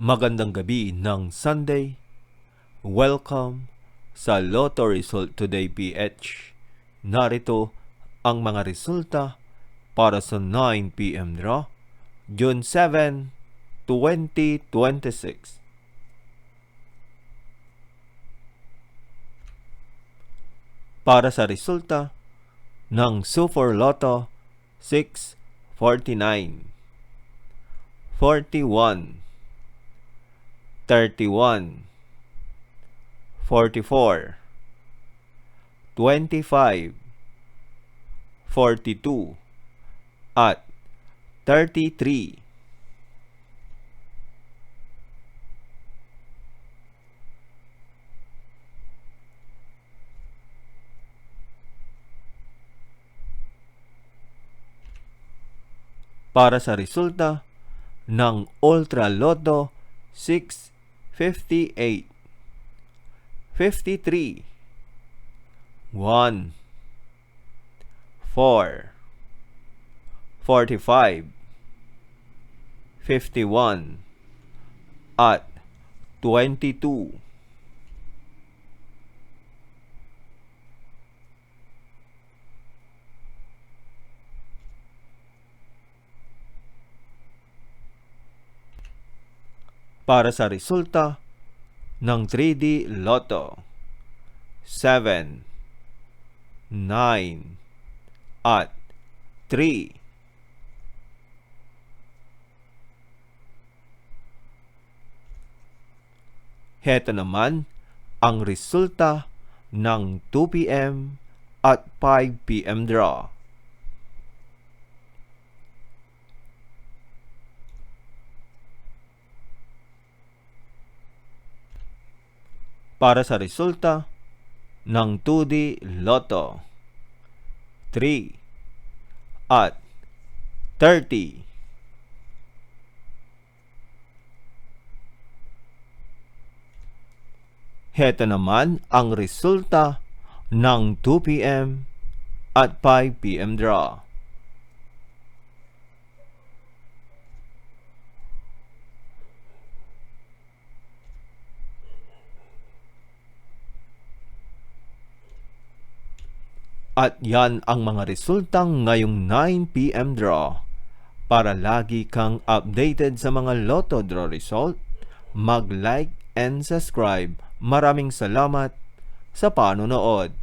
Magandang gabi ng Sunday. Welcome sa Lotto Result Today PH. Narito ang mga resulta para sa 9 p.m. draw, June 7, 2026. Para sa resulta ng Super Lotto 649, 41, 31, 44, 25, 42, at 33. Para sa resulta ng Ultra Lotto 658, 53, 1, 4, 45, 51, at 22. Para sa resulta ng 3D Lotto 7, 9, at 3. Heto naman ang resulta ng 2 p.m. at 5 p.m. draw. Para sa resulta ng 2D Lotto 3 at 30. Heto naman ang resulta ng 2 p.m. at 5 p.m. draw. At yan ang mga resultang ngayong 9 p.m. draw. Para lagi kang updated sa mga Lotto draw result, mag-like and subscribe. Maraming salamat sa panonood.